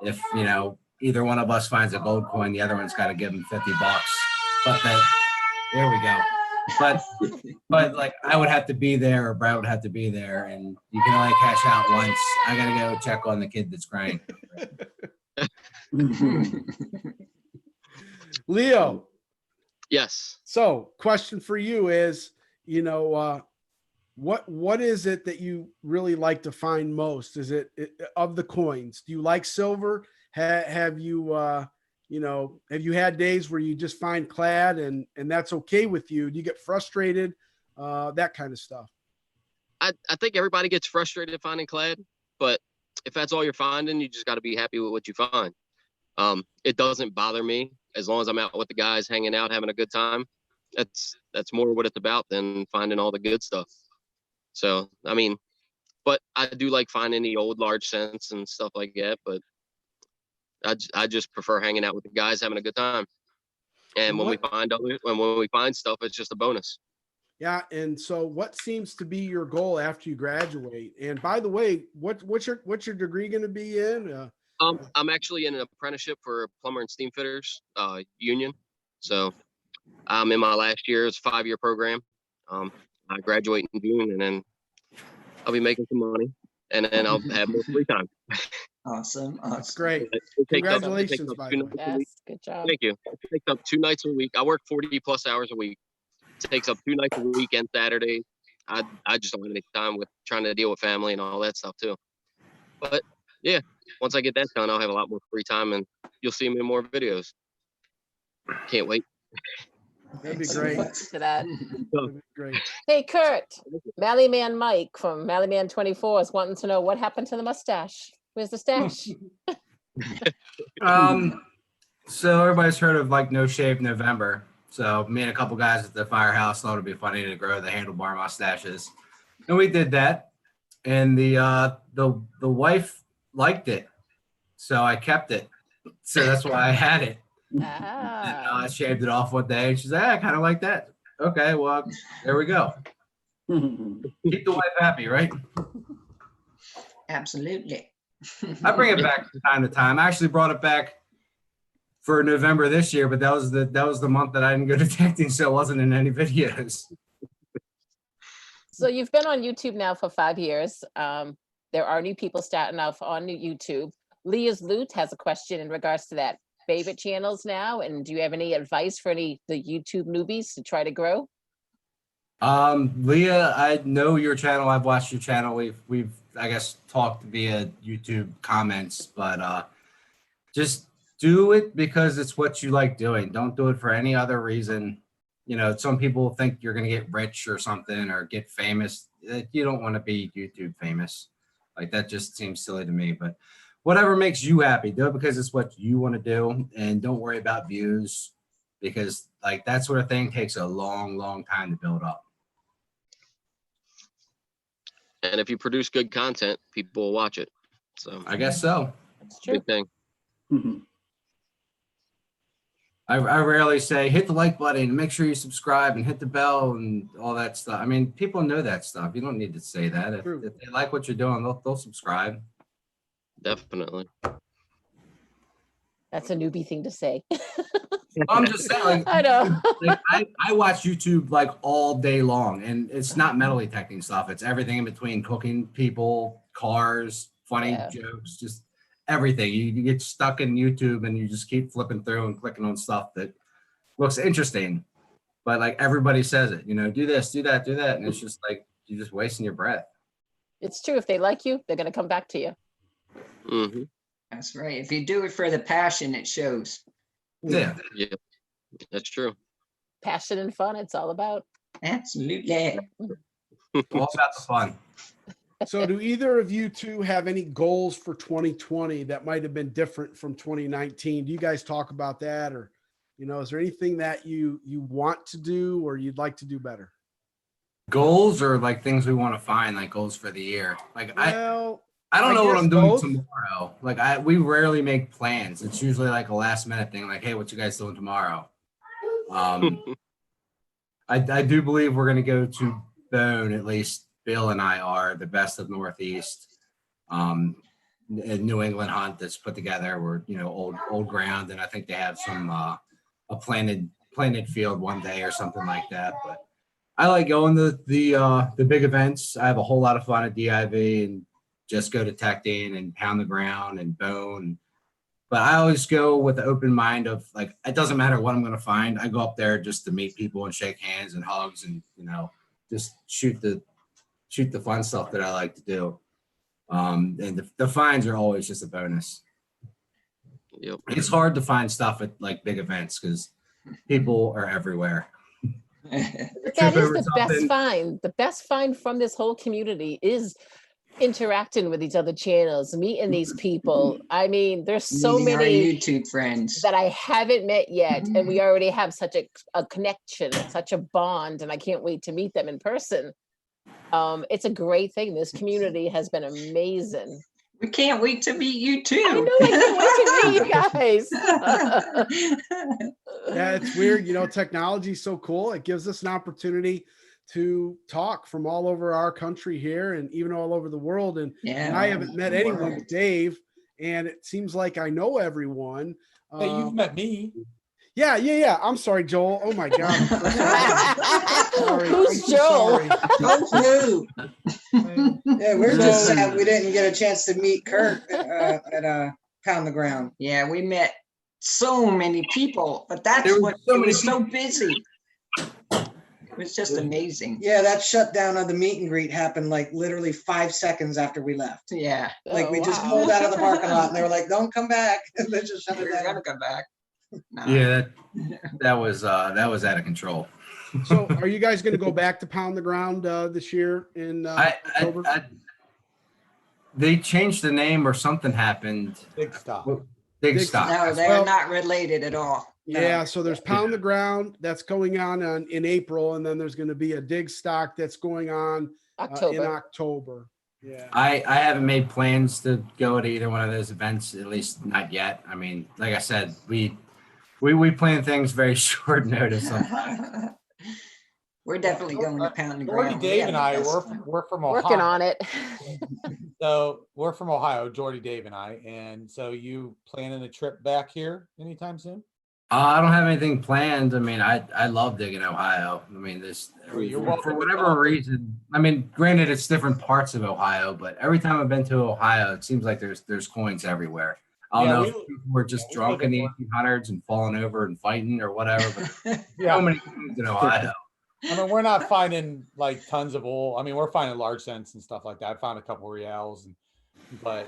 If, you know, either one of us finds a gold coin, the other one's got to give him $50. But there we go. But like I would have to be there, or Brad would have to be there, and you can only cash out once. I gotta go check on the kid that's crying. Leo. Yes. So question for you is, you know, what is it that you really like to find most? Is it of the coins? Do you like silver? Have you, you know, have you had days where you just find clad and that's okay with you? Do you get frustrated? That kind of stuff. I think everybody gets frustrated finding clad, but if that's all you're finding, you just got to be happy with what you find. It doesn't bother me as long as I'm out with the guys, hanging out, having a good time. That's more what it's about than finding all the good stuff. So, I mean, but I do like finding the old large cents and stuff like that, but I just prefer hanging out with the guys, having a good time. And when we find stuff, it's just a bonus. Yeah. And so what seems to be your goal after you graduate? And by the way, what's your degree going to be in? I'm actually in an apprenticeship for plumber and steam fitters union. So I'm in my last year. It's a 5-year program. I graduate in June, and then I'll be making some money, and then I'll have more free time. Awesome. That's great. Congratulations, by the way. Yes, good job. Thank you. It takes up 2 nights a week. I work 40 plus hours a week. It takes up 2 nights a week and Saturday. I just don't have any time with trying to deal with family and all that stuff too. But yeah, once I get that done, I'll have a lot more free time, and you'll see me in more videos. Can't wait. That'd be great. To that. That'd be great. Hey, Kurt, Mallyman Mike from Mallyman 24 is wanting to know what happened to the mustache. Where's the stash? So everybody's heard of like No Shave November. So me and a couple guys at the firehouse thought it'd be funny to grow the handlebar mustaches, and we did that. And the wife liked it, so I kept it. So that's why I had it. And, I shaved it off one day, and she's like, I kind of like that. Okay, well, there we go. Keep the wife happy, right? Absolutely. I bring it back from time to time. I actually brought it back for November this year, but that was the month that I didn't go detecting, so it wasn't in any videos. So you've been on YouTube now for 5 years. There are new people starting off on YouTube. Leah's Loot has a question in regards to that. Favorite channels now, and do you have any advice for the YouTube newbies to try to grow? Leah, I know your channel. I've watched your channel. We've I guess talked via YouTube comments, but just do it because it's what you like doing. Don't do it for any other reason. You know, some people think you're going to get rich or something or get famous. You don't want to be YouTube famous. Like that just seems silly to me, but whatever makes you happy, do it because it's what you want to do, and don't worry about views because like that sort of thing takes a long, long time to build up. And if you produce good content, people will watch it. So I guess so. That's true. Big thing. I rarely say hit the like button and make sure you subscribe and hit the bell and all that stuff. I mean, people know that stuff. You don't need to say that. If they like what you're doing, they'll subscribe. Definitely. That's a newbie thing to say. I'm just saying, like, I know. like, I watch YouTube like all day long, and it's not metal detecting stuff. It's everything in between: cooking, people, cars, funny jokes, just everything. You get stuck in YouTube, and you just keep flipping through and clicking on stuff that looks interesting. But like everybody says it, you know, do this, do that, and it's just like you're just wasting your breath. It's true. If they like you, they're going to come back to you. Mm-hmm. That's right. If you do it for the passion, it shows. Yeah, that's true. Passion and fun. It's all about. Absolutely. All about the fun. So do either of you two have any goals for 2020 that might have been different from 2019? Do you guys talk about that, or, you know, is there anything that you want to do or you'd like to do better? Goals or like things we want to find, like goals for the year. Like well, I don't know what guess I'm doing both. tomorrow. Like we rarely make plans. It's usually like a last minute thing. Like, hey, what you guys doing tomorrow? I do believe we're gonna go to Bone. At least Bill and I are the best of Northeast. A New England hunt that's put together. We're old ground, and I think they have some a planted field one day or something like that. But I like going to the big events. I have a whole lot of fun at DIV and just go detecting and pound the ground and bone. But I always go with the open mind of like, it doesn't matter what I'm going to find. I go up there just to meet people and shake hands and hugs and, just shoot the fun stuff that I like to do. And the finds are always just a bonus. Yep. It's hard to find stuff at like big events because people are everywhere. But that is the best find. The best find from this whole community is interacting with these other channels, meeting these people. I mean, there's so Meeting our many YouTube friends that I haven't met yet, and we already have such a connection, such a bond, and I can't wait to meet them in person. It's a great thing. This community has been amazing. We can't wait to meet you too. I know, I can't wait to meet you guys. Yeah, it's weird. Technology is so cool. It gives us an opportunity to talk from all over our country here and even all over the world. And I haven't met anyone but Dave, and it seems like I know everyone. Hey, you've met me. Yeah. I'm sorry, Joel. Oh my God. Sorry. Who's Joel? Yeah, we're just sad we didn't get a chance to meet Kurt at Pound the Ground. Yeah, we met so many people, but that's what it was so busy. It was just amazing. Yeah, that shutdown of the meet and greet happened like literally 5 seconds after we left. Yeah. Like we just pulled out of the parking lot and they were like, don't come back. And they just shut it down. Gotta come back. No. Yeah, that was out of control. So are you guys going to go back to Pound the Ground this year in October? They changed the name or something happened. Big Stop. Big Stop. No, they're not related at all. No. Yeah, so there's Pound the Ground that's going on in April, and then there's going to be a Dig Stock that's going on in October. Yeah, I haven't made plans to go to either one of those events, at least not yet. I mean, like I said, we plan things very short notice. We're definitely going to Pound the Ground. Jordy, Dave, and I, we're from Ohio. Working on it. So we're from Ohio, Jordy, Dave, and I. And so you planning a trip back here anytime soon? I don't have anything planned. I mean, I love digging Ohio. I mean, for whatever reason. I mean, granted, it's different parts of Ohio, but every time I've been to Ohio, it seems like there's coins everywhere. I don't know if people were just drunk in the 1800s and falling over and fighting or whatever, but so many coins in Ohio. I mean, we're not finding like tons of old. I mean, we're finding large cents and stuff like that. I found a couple of reals, but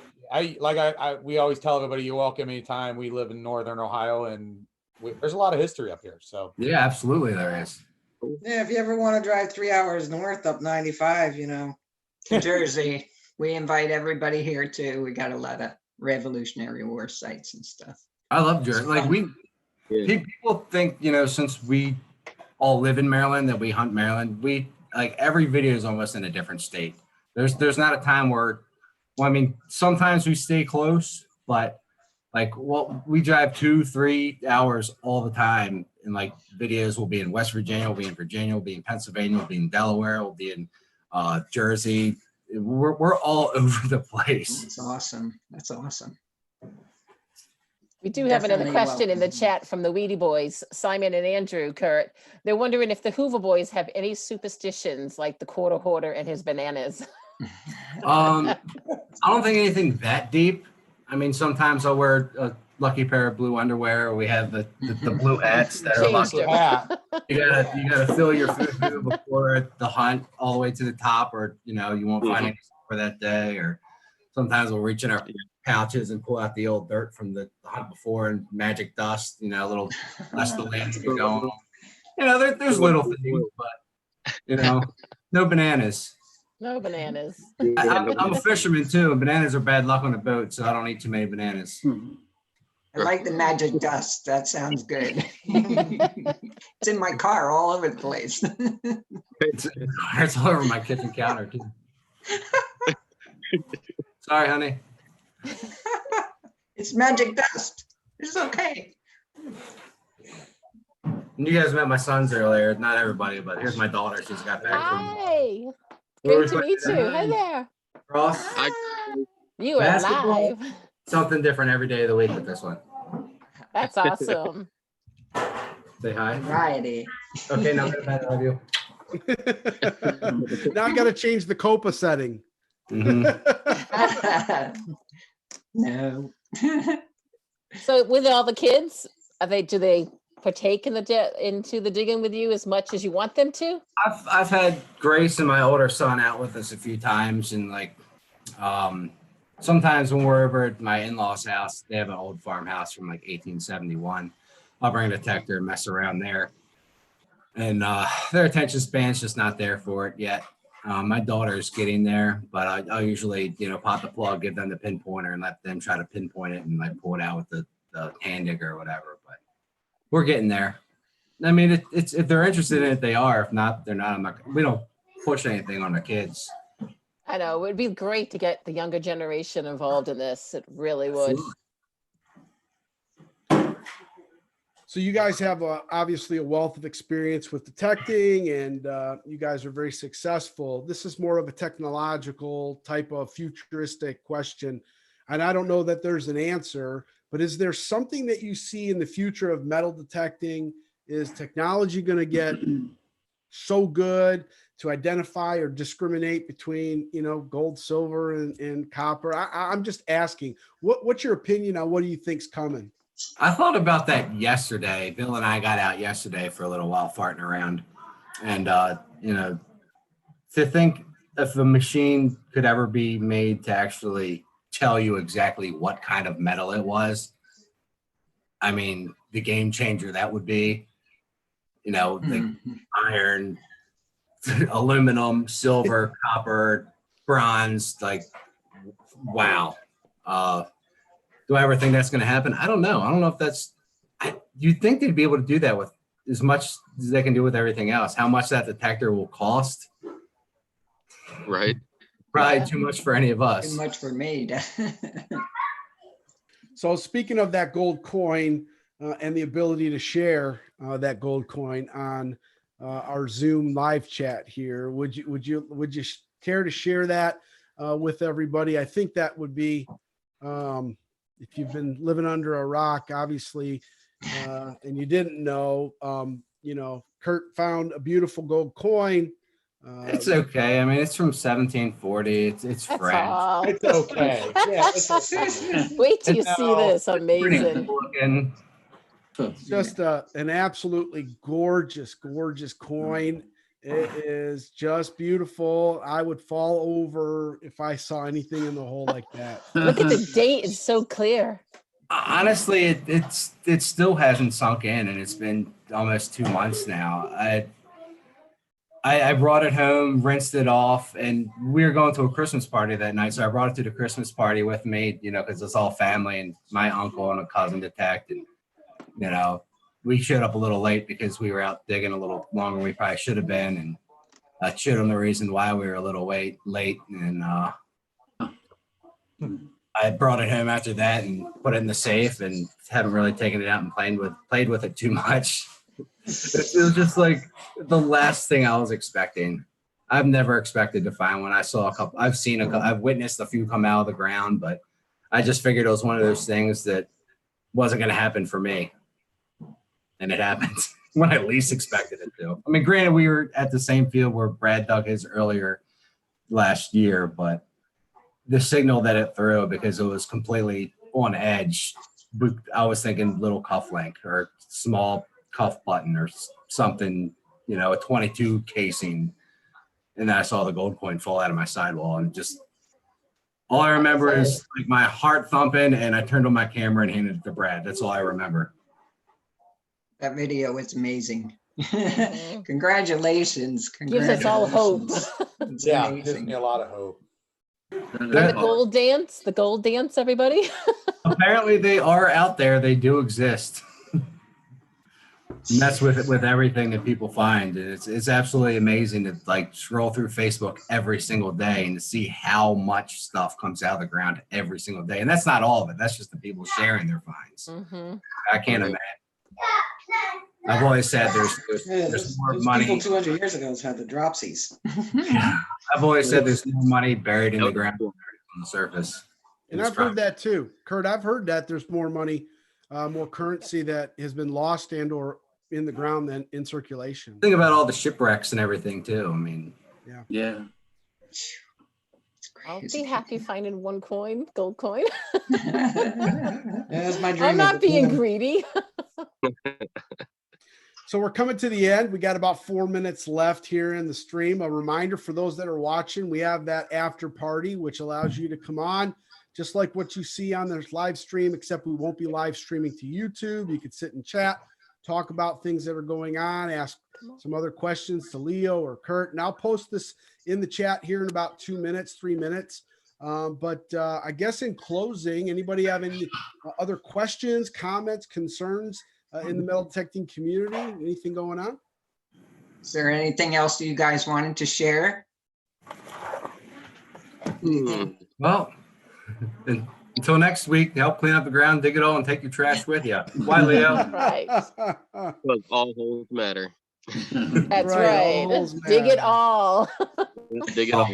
we always tell everybody, you're welcome anytime. We live in Northern Ohio, and there's a lot of history up here. So yeah, absolutely there is. Yeah, if you ever want to drive 3 hours north up 95, to Jersey, we invite everybody here too. We got a lot of Revolutionary War sites and stuff. I love Jersey. Like people think, since we all live in Maryland that we hunt Maryland. We like every video is almost in a different state. There's not a time where, I mean, sometimes we stay close, but we drive 2-3 hours all the time, and like videos will be in West Virginia, will be in Virginia, will be in Pennsylvania, will be in Delaware, will be in Jersey. We're all over the place. That's awesome. That's awesome. We do have another question in the chat from the Weedy Boys, Simon and Andrew, Kurt. They're wondering if the Hoover Boys have any superstitions like the quarter hoarder and his bananas. I don't think anything that deep. I mean, sometimes I'll wear a lucky pair of blue underwear, or we have the blue hats that are lucky. You gotta fill your food before the hunt all the way to the top, or you won't find any for that day. Or sometimes we'll reach in our pouches and pull out the old dirt from the hunt before and magic dust, a little less the land to be going. There's little things, but no bananas. No bananas. I'm a fisherman too, and bananas are bad luck on a boat, so I don't eat too many bananas. I like the magic dust. That sounds good. It's in my car all over the place. It's all over my kitchen counter too. Sorry, honey. It's magic dust. It's okay. You guys met my sons earlier. Not everybody, but here's my daughter. She's got back from Hi. Great to meet you. Hi there. cross. You are Basketball. live. Something different every day of the week with this one. That's awesome. Say hi. Variety. Okay, now I love you. Now I got to change the Copa setting. No. So with all the kids, do they partake in into the digging with you as much as you want them to? I've had Grace and my older son out with us a few times, and like sometimes when we're over at my in-laws' house, they have an old farmhouse from like 1871. I'll bring a detector and mess around there, and their attention span's just not there for it yet. My daughter's getting there, but I'll usually, pop the plug, give them the pinpointer, and let them try to pinpoint it and like pull it out with the hand digger or whatever. But we're getting there. I mean, it's if they're interested in it, they are. If not, they're not. We don't push anything on the kids. I know it would be great to get the younger generation involved in this. It really would. So you guys have obviously a wealth of experience with detecting, and you guys are very successful. This is more of a technological type of futuristic question. And I don't know that there's an answer, but is there something that you see in the future of metal detecting? Is technology going to get so good to identify or discriminate between, gold, silver, and copper? I'm just asking, what's your opinion on what do you think's coming? I thought about that yesterday. Bill and I got out yesterday for a little while farting around. And, to think if a machine could ever be made to actually tell you exactly what kind of metal it was, I mean, the game changer that would be, like iron, aluminum, silver, copper, bronze, like, wow. Do I ever think that's going to happen? I don't know. I don't know if you'd think they'd be able to do that with as much as they can do with everything else. How much that detector will cost? Right. Probably too much for any of us. Too much for me. So speaking of that gold coin and the ability to share that gold coin on our Zoom live chat here, would you care to share that with everybody? I think that would be, if you've been living under a rock, obviously, and you didn't know, Kurt found a beautiful gold coin. It's okay. I mean, it's from 1740. It's That's French. all. It's okay. Yeah, it's okay. Wait till you see this. Pretty Amazing. cool looking. It's just an absolutely gorgeous, gorgeous coin. It is just beautiful. I would fall over if I saw anything in the hole like that. Look at the date. It's so clear. Honestly, it still hasn't sunk in, and it's been almost 2 months now. I brought it home, rinsed it off, and we were going to a Christmas party that night. So I brought it to the Christmas party with me, because it's all family, and my uncle and a cousin detect, and we showed up a little late because we were out digging a little longer than we probably should have been, and I showed them the reason why we were a little late, and I brought it home after that and put it in the safe, and haven't really taken it out and played with it too much. It was just like the last thing I was expecting. I've never expected to find one. I saw a couple. I've witnessed a few come out of the ground, but I just figured it was one of those things that wasn't going to happen for me. And it happened when I least expected it to. I mean, granted, we were at the same field where Brad dug his earlier last year, but the signal that it threw, because it was completely on edge, I was thinking little cuff link or small cuff button or something, a 22 casing. And then I saw the gold coin fall out of my sidewall, and just all I remember is like my heart thumping, and I turned on my camera and handed it to Brad. That's all I remember. That video was amazing. Congratulations. Gives us all hope. It's Yeah, amazing. gives me a lot of hope. And the gold dance, everybody. Apparently they are out there. They do exist. And that's with everything that people find. It's absolutely amazing to like scroll through Facebook every single day and to see how much stuff comes out of the ground every single day. And that's not all of it. That's just the people sharing their finds. I can't imagine. I've always said there's more money. People 200 years ago had the dropsies. I've always said there's more money buried in the ground than on the surface. And I've heard that too, Kurt. I've heard that there's more money, more currency that has been lost and or in the ground than in circulation. Think about all the shipwrecks and everything too. I mean, Yeah. I'll be happy finding one coin, gold coin. That's my dream. I'm not being greedy. So we're coming to the end. We got about 4 minutes left here in the stream. A reminder for those that are watching, we have that after party, which allows you to come on just like what you see on the live stream, except we won't be live streaming to YouTube. You could sit and chat, talk about things that are going on, ask some other questions to Leo or Kurt, and I'll post this in the chat here in about 2 minutes, 3 minutes. But I guess in closing, anybody have any other questions, comments, concerns in the metal detecting community? Anything going on? Is there anything else you guys wanted to share? well, until next week, help clean up the ground, dig it all, and take your trash with you. Bye, Leo. Right. Look, all holes matter. That's Right, all right. holes Dig it matter. all. Dig it all.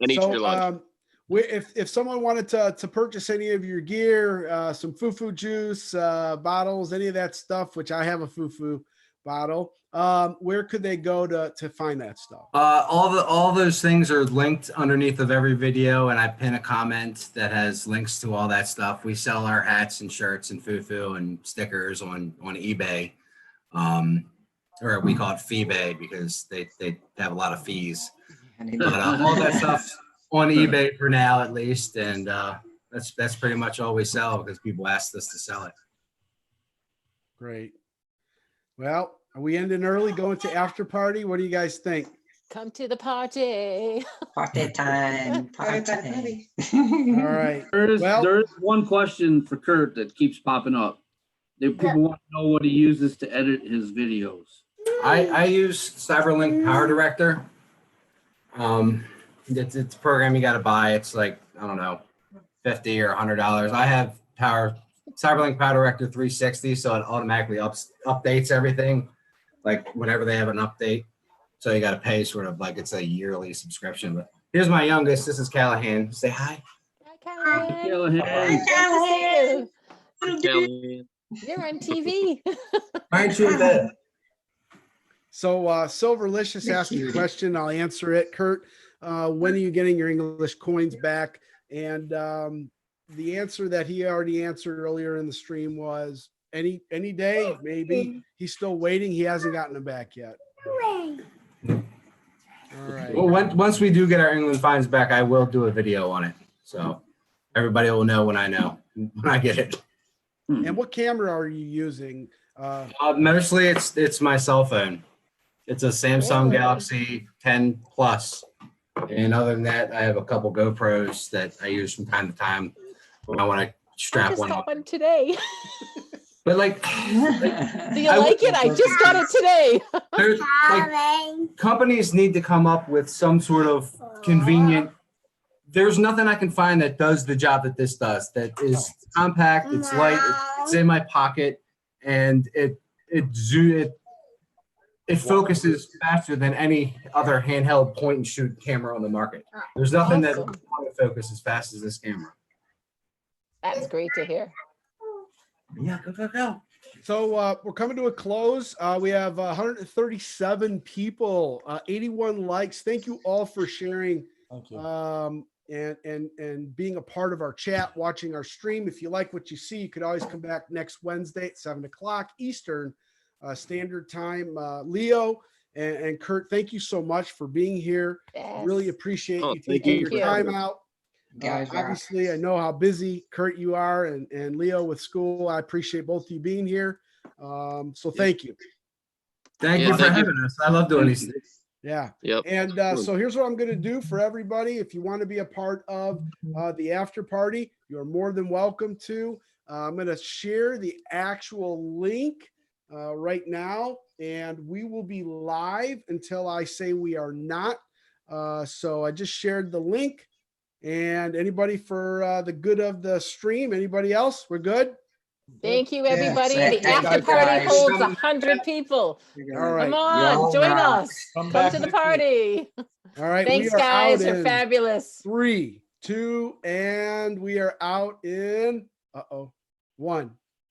And eat your lunch. If someone wanted to purchase any of your gear, some foo-foo juice, bottles, any of that stuff, which I have a foo-foo bottle, where could they go to find that stuff? All those things are linked underneath of every video, and I pin a comment that has links to all that stuff. We sell our hats and shirts and foo-foo and stickers on eBay, or we call it Feebay because they have a lot of fees. But all that stuff on eBay for now, at least, and that's pretty much all we sell because people asked us to sell it. Great. Well, are we ending early, going to after party? What do you guys think? Come to the party. Party time. Party. All right. There's one question for Kurt that keeps popping up. People want to know what he uses to edit his videos. I use CyberLink Power Director. It's a program you got to buy. It's like, I don't know, $50 or $100. I have CyberLink Power Director 360, so it automatically updates everything, like whenever they have an update. So you got to pay sort of like it's a yearly subscription. But here's my youngest. This is Callahan. Say hi. Hi, Callahan. Callahan. Callahan. You're on TV. Aren't you in bed? So Silverlicious asked a question. I'll answer it. Kurt, when are you getting your English coins back? And the answer that he already answered earlier in the stream was any day, maybe. He's still waiting. He hasn't gotten them back yet. All right. Well, once we do get our England fines back, I will do a video on it. So everybody will know when I get it. And what camera are you using? Mostly it's my cell phone. It's a Samsung Galaxy 10 Plus. And other than that, I have a couple GoPros that I use from time to time when I want to strap one on. One today. But like, Do you like it? I just got it today. Like, companies need to come up with some sort of convenient. There's nothing I can find that does the job that this does. That is compact. It's light. It's in my pocket, and it focuses faster than any other handheld point and shoot camera on the market. There's nothing that will focus as fast as this camera. That's great to hear. Yeah, go. So we're coming to a close. We have 137 people, 81 likes. Thank you all for sharing. Thank you. And being a part of our chat, watching our stream. If you like what you see, you could always come back next Wednesday at 7 o'clock Eastern Standard Time. Leo and Kurt, thank you so much for being here. Yes. Really appreciate you taking your time out. Obviously, I know how busy Kurt you are and Leo with school. I appreciate both of you being here. So thank you. Thank you for having us. I love doing these things. Yeah. Yep. And so here's what I'm going to do for everybody. If you want to be a part of the after party, you're more than welcome to. I'm going to share the actual link right now, and we will be live until I say we are not. So I just shared the link. And anybody for the good of the stream? Anybody else? We're good? Thank you, Yeah. everybody. Thank The you, after party guys. holds 100 people. All right. Come on, Y'all join rock. us. Come Come back to the next week. party. All right. Thanks, we are guys. out You're in fabulous. 3, 2, and we are out in 1.